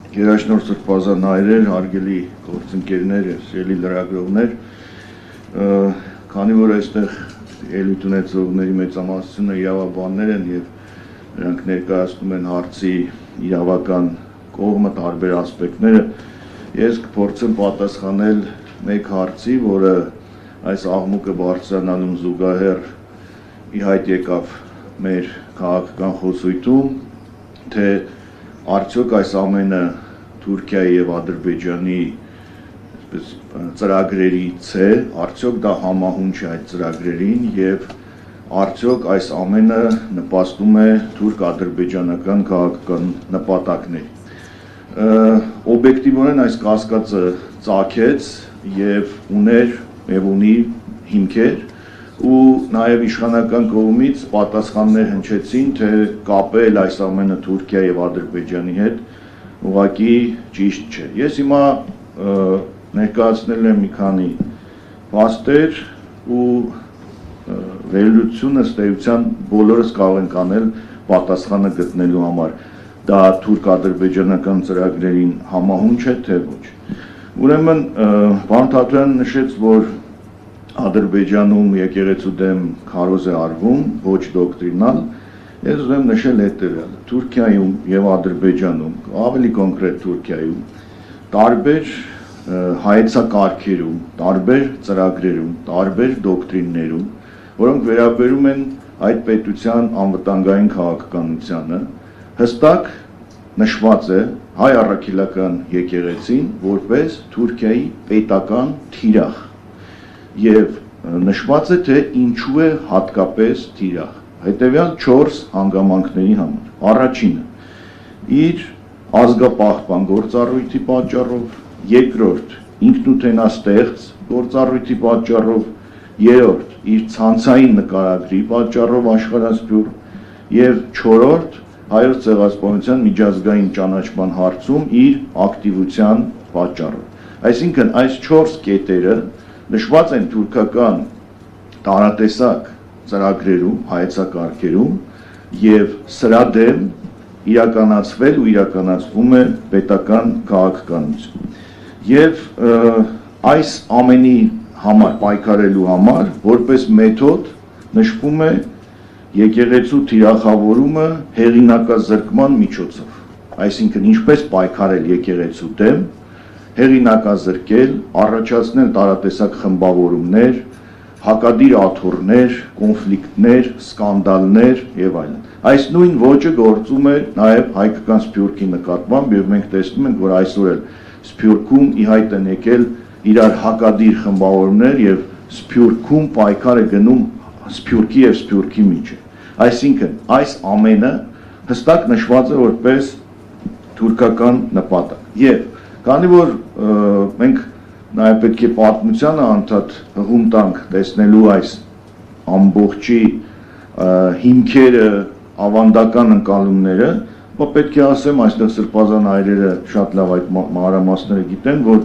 Գերաշնորհ Սրբազան հայրեր, հարգելի գործընկերներ, սիրելի լրագրողներ, քանի որ այստեղ ելույթ ունեցողների մեծամասնությունը իրավաբաններ են եւ նրանք ներկայացնում են հարցի իրավական կողմը, տարբեր ասպեկտները, ես կփորձեմ պատասխանել մեկ հարցի, որը այս աղմուկը բարձրանալուն զուգահեռ ի հայտ եկավ մեր քաղաքական խոսույթում, թե արդյոք այս ամենը Թուրքիայի եւ Ադրբեջանի ծրագրերից է, արդյոք դա համահունչ է այդ ծրագրերին եւ արդյոք այս ամենը նպաստում է թուրք-ադրբեջանական քաղաքական նպատակների։ Օբյեկտիվորեն այս կասկածը ծագեց եւ ուներ եւ ունի հիմքեր ու նաև իշխանական կողմից պատասխաններ հնչեցին, թե կապել այս ամենը Թուրքիա եւ Ադրբեջանի հետ ուղղակի ճիշտ չէ։ Ես հիմա ներկայացնել եմ մի քանի փաստեր ու վերլուծությունը ըստ բոլորս կարող ենք անել պատասխանը գտնելու համար։ Դա թուրք-ադրբեջանական ծրագրերին համահունչ է, թե ոչ։ Ուրեմն պարոն Թատրյանը նշեց, որ Ադրբեջանում եկեղեցու դեմ քարոզ է արվում, ոչ դոկտրինալ, ես ուզում եմ նշել հետևյալը. Թուրքիայում եւ Ադրբեջանում, ավելի կոնկրետ Թուրքիայում, տարբեր հայեցակարգերում, տարբեր ծրագրերում, տարբեր դոկտրիններում, որոնք վերաբերում են այդ պետության անվտանգային քաղաքականությանը, հստակ նշված է հայ առաքելական եկեղեցին որպես Թուրքիայի պետական թիրախ եւ նշված է, թե ինչու է հատկապես թիրախ։ Հետևյալ 4 հանգամանքների համար։ Առաջինը՝ իր ազգապահպան գործառույթի պատճառով, երկրորդ՝ ինքնութենաստեղծ գործառույթի պատճառով, երրորդ՝ իր ցանցային նկարագրի պատճառով աշխարհասփյուռ եւ չորրորդ՝ հայոց ցեղասպանության միջազգային ճանաչման հարցում իր ակտիվության պատճառով։ Այսինքն այս 4 կետերը նշված են թուրքական տարատեսակ ծրագրերում, հայեցակարգերում եւ սրա դեմ իրականացվել ու իրականացվում է պետական քաղաքականություն։ Եվ այս ամենի համար պայքարելու համար որպես մեթոդ նշվում է եկեղեցու թիրախավորումը հեղինակազրկման միջոցով։ Այսինքն ինչպես պայքարել եկեղեցու դեմ, հեղինակազրկել, առաջացնել տարատեսակ խմբավորումներ, հակադիր աթոռներ, կոնֆլիկտներ, սկանդալներ եւ այլն։ Այս նույն ոճը գործում է նաեւ հայկական Սփյուռքի նկատմամբ եւ մենք տեսնում ենք, որ այսօր էլ Սփյուռքում ի հայտ են եկել իրար հակադիր խմբավորումներ եւ Սփյուռքում պայքար է գնում Սփյուռքի եւ Սփյուռքի միջեւ։ Այսինքն այս ամենը հստակ նշված է որպես թուրքական նպատակ։ Եվ քանի որ մենք նաև պետք է պատմությանը անդադ հղում տանք տեսնելու այս ամբողջի հիմքերը, ավանդական ընկալումները, պետք է ասեմ, այստեղ սրբազան հայրերը շատ լավ այդ մանրամասները գիտեն, որ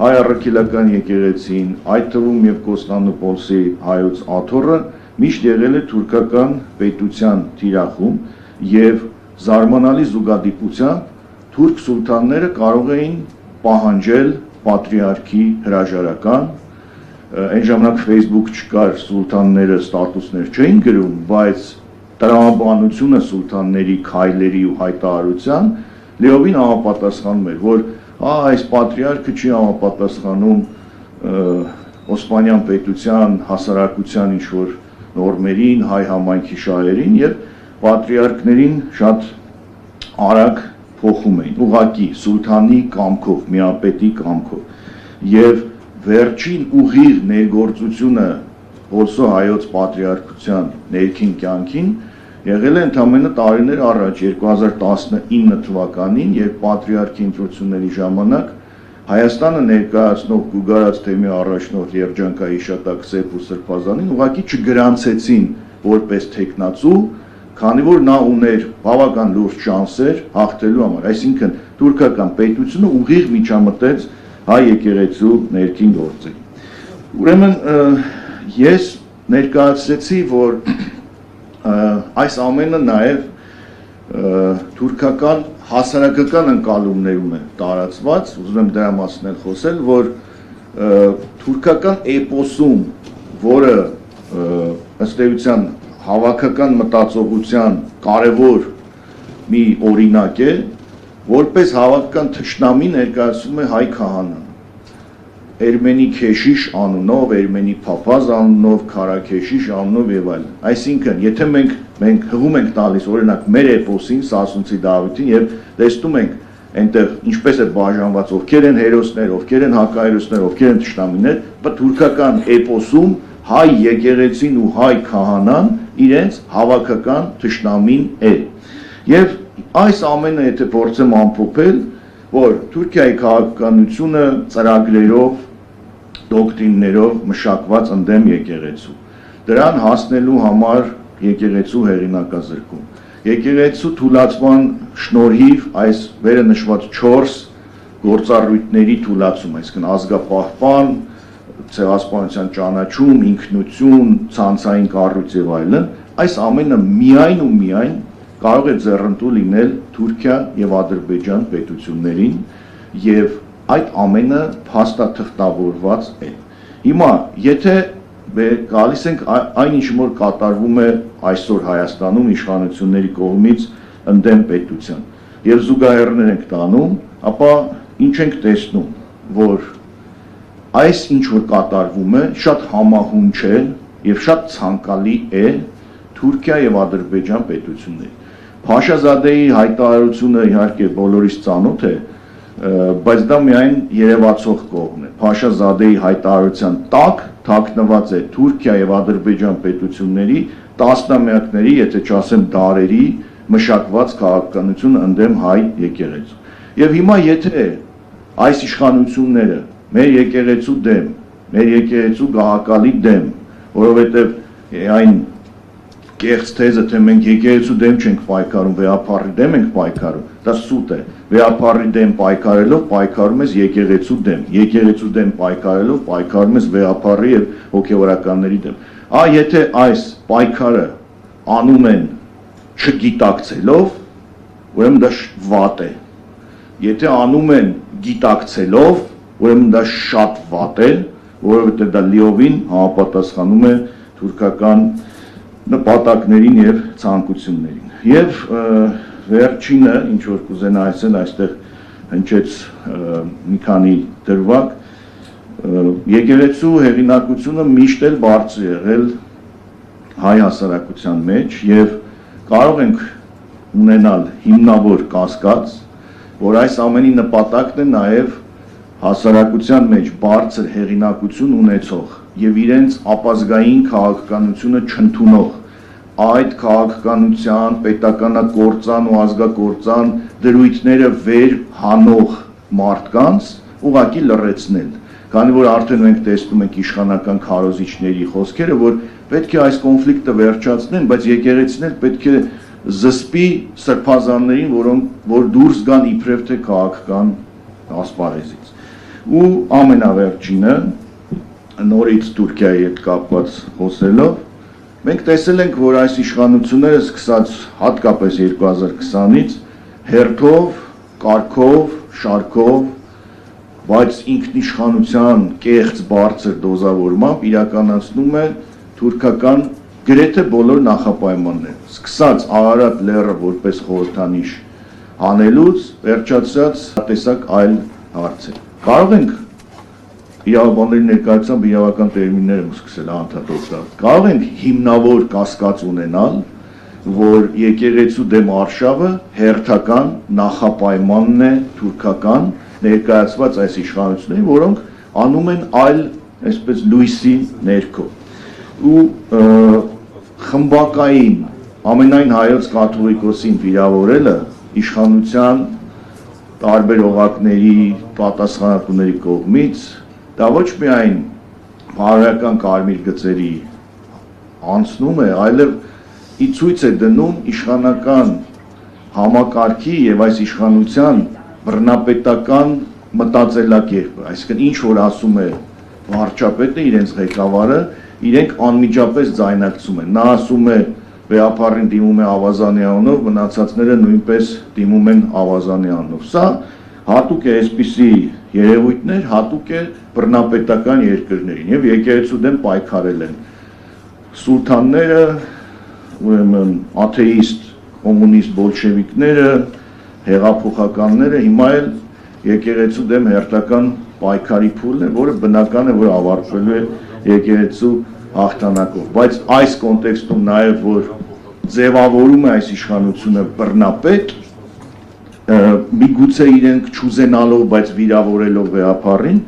հայ առաքելական եկեղեցին, այդ թվում եւ Կոստանդնուպոլսի հայոց աթոռը միշտ եղել է թուրքական պետության թիրախում եւ զարմանալի զուգադիպությամբ թուրք սուլթանները կարող էին պահանջել պատրիարքի հրաժարական, այն ժամանակ Facebook չկար, սուլթանները ստատուսներ չէին գրում, բայց տրամաբանությունը սուլթանների քայլերի ու հայտարարության լիովին համապատասխանում էր, որ այս պատրիարքը չի համապատասխանում Օսմանյան պետության հասարակության ինչ-որ նորմերին, հայ համայնքի շահերին եւ պատրիարքներին շատ արագ փոխում էին, ուղղակի սուլթանի կամքով, միապետի կամքով եւ վերջին ուղիղ ներգործությունը Ոսո հայոց պատրիարքության ներքին կյանքին եղել է ընդամենը տարիներ առաջ 2019 թվականին, երբ պատրիարքի ընտրությունների ժամանակ Հայաստանը ներկայացնող Գուգարաց թեմի առաջնորդ երջանկայի հիշատակ Սեփ ու Սրբազանին ուղղակի չգրանցեցին որպես թեկնածու, քանի որ նա ուներ բավական լուրջ շանսեր հաղթելու համար, այսինքն թուրքական պետությունը ուղիղ միջամտեց հայ եկեղեցու ներքին գործերին։ Ուրեմն ես ներկայացրեցի, որ այս ամենը նաև թուրքական հասարակական ընկալումներում է տարածված, ուզում եմ դրա մասին էլ խոսել, որ թուրքական էպոսում, որը ըստ էության հավաքական մտածողության կարևոր մի օրինակ է, որպես հավաքական թշնամի ներկայացվում է հայ քահանան, Էրմենի քեշիշ անունով, Էրմենի փափազ անունով, քարաքեշիշ անունով եւ այլն։ Այսինքն, եթե մենք հղում ենք տալիս օրինակ մեր էպոսին, Սասունցի Դավիթին եւ տեսնում ենք այնտեղ ինչպես է բաժանված, ովքեր են հերոսներ, ովքեր են հակահերոսներ, ովքեր են թշնամիներ, բայց թուրքական էպոսում հայ եկեղեցին ու հայ քահանան իրենց հավաքական թշնամին է։ Եվ այս ամենը եթե փորձեմ ամփոփել, որ Թուրքիայի քաղաքականությունը ծրագրերով, դոկտրիններով մշակված ընդդեմ եկեղեցու, դրան հասնելու համար եկեղեցու հեղինակազրկում, եկեղեցու թուլացման շնորհիվ այս վերը նշված 4 գործառույթների թուլացում, այսինքն ազգապահպան, ցեղասպանության ճանաչում, ինքնություն, ցանցային կառույց եւ այլն, այս ամենը միայն ու միայն կարող է ձեռնտու լինել Թուրքիա եւ Ադրբեջան պետություններին եւ այդ ամենը փաստաթղթավորված է։ Հիմա եթե գալիս ենք այն ինչ որ կատարվում է այսօր Հայաստանում իշխանությունների կողմից ընդդեմ պետության եւ զուգահեռներ ենք տանում, ապա ինչ ենք տեսնում, որ այս ինչ որ կատարվում է շատ համահունչ է եւ շատ ցանկալի է Թուրքիա եւ Ադրբեջան պետությունների։ Փաշազադեի հայտարարությունը իհարկե բոլորիս ծանոթ է, բայց դա միայն երևացող կողմն է։ Փաշազադեի հայտարարության տակ թաքնված է Թուրքիա եւ Ադրբեջան պետությունների տասնամյակների, եթե չասեմ դարերի մշակված քաղաքականություն ընդդեմ հայ եկեղեցու։ Եվ հիմա եթե այս իշխանությունները մեր եկեղեցու դեմ, մեր եկեղեցու գահակալի դեմ, որովհետեւ այն կեղծ թեզը, թե մենք եկեղեցու դեմ չենք պայքարում, վեհապարի դեմ ենք պայքարում, դա սուտ է։ Վեհապարի դեմ պայքարելով պայքարում ես եկեղեցու դեմ, եկեղեցու դեմ պայքարելով պայքարում ես վեհապարի եւ հոգեվորականների դեմ։ Եթե այս պայքարը անում են չգիտակցելով, ուրեմն դա վատ է։ Եթե անում են գիտակցելով, ուրեմն դա շատ վատ է, որովհետեւ դա լիովին համապատասխանում է թուրքական նպատակներին եւ ցանկություններին։ Եվ վերջինը, ինչ որ կուզենա ասել, այստեղ հնչեց մի քանի դրվագ, եկեղեցու հեղինակությունը միշտ էլ բարձր եղել հայ հասարակության մեջ եւ կարող ենք ունենալ հիմնավոր կասկած, որ այս ամենի նպատակն է նաեւ հասարակության մեջ բարձր հեղինակություն ունեցող եւ իրենց ապազգային քաղաքականությունը չընդունող այդ քաղաքականության, պետականակործան ու ազգակործան դրույթները վեր հանող մարդկանց ուղղակի լռեցնել, քանի որ արդեն մենք տեսնում ենք իշխանական քարոզիչների խոսքերը, որ պետք է այս կոնֆլիկտը վերջացնեն, բայց եկեղեցին էլ պետք է զսպի սրբազաններին, որ դուրս գան իբրև թե քաղաքական ասպարեզից։ Ու ամենավերջինը նորից Թուրքիայի հետ կապված խոսելով, մենք տեսել ենք, որ այս իշխանությունները սկսած հատկապես 2020-ից հերթով, կարգով, շարքով, բայց ինքնիշխանության կեղծ բարձր դոզավորմամբ իրականացնում է թուրքական գրեթե բոլոր նախապայմանները, սկսած Արարատ լեռը որպես խորհրդանիշ հանելուց, վերջացած տեսակ այլ հարցեր։ Կարող ենք իրավաբանների ներկայությամբ իրավական տերմիններ եմ սկսել անդադարձնել։ Կարող ենք հիմնավոր կասկած ունենալ, որ եկեղեցու դեմ արշավը հերթական նախապայմանն է թուրքական ներկայացված այս իշխանություններին, որոնք անում են այլ, այսպես լույսի ներքո։ Ու խմբակային ամենայն հայոց կաթողիկոսին վիրավորելը իշխանության տարբեր օղակների, պատասխանատուների կողմից դա ոչ միայն բարոյական կարմիր գծերի անցնում է, այլև ի ցույց է դնում իշխանական համակարգի եւ այս իշխանության բռնապետական մտածելակերպը, այսինքն ինչ որ ասում է վարչապետը, իրենց ղեկավարը, իրենք անմիջապես ձայնակցում են։ Նա ասում է վեհապարին դիմում է Ավազանի անունով, մնացածները նույնպես դիմում են Ավազանի անունով։ Սա հատուկ է այսպիսի երևույթներ, հատուկ է բռնապետական երկրներին եւ եկեղեցու դեմ պայքարել են սուլթանները, ուրեմն աթեիստ, կոմունիստ բոլշևիկները, հեղափոխականները, հիմա էլ եկեղեցու դեմ հերթական պայքարի փուլն է, որը բնական է, որ ավարտվելու է եկեղեցու հաղթանակով, բայց այս կոնտեքստում նաեւ որ ձևավորում է այս իշխանությունը բռնապետ, միգուցե իրենք չուզենալով, բայց վիրավորելով վեհապարին,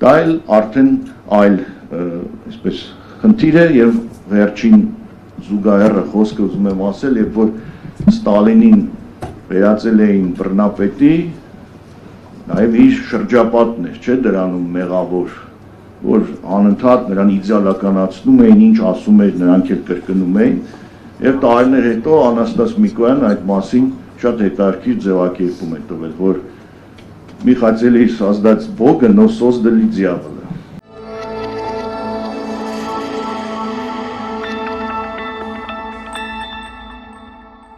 դա էլ արդեն այլ այսպես խնդիր է եւ վերջին զուգահեռը խոսքը ուզում եմ ասել, երբ որ Ստալինին վերածել էին բռնապետի, նաեւ իր շրջապատն էր, չէ՞ դրանում մեղավոր, որ անընդհատ նրան իդեալականացնում էին, ինչ ասում էր, նրանք էլ կրկնում էին, եւ տարիներ հետո Անաստաս Միկոյանն այդ մասին շատ հետաքրքիր ձևակերպում է տվել, որ мы хотели создать Бога, но создали дьявола.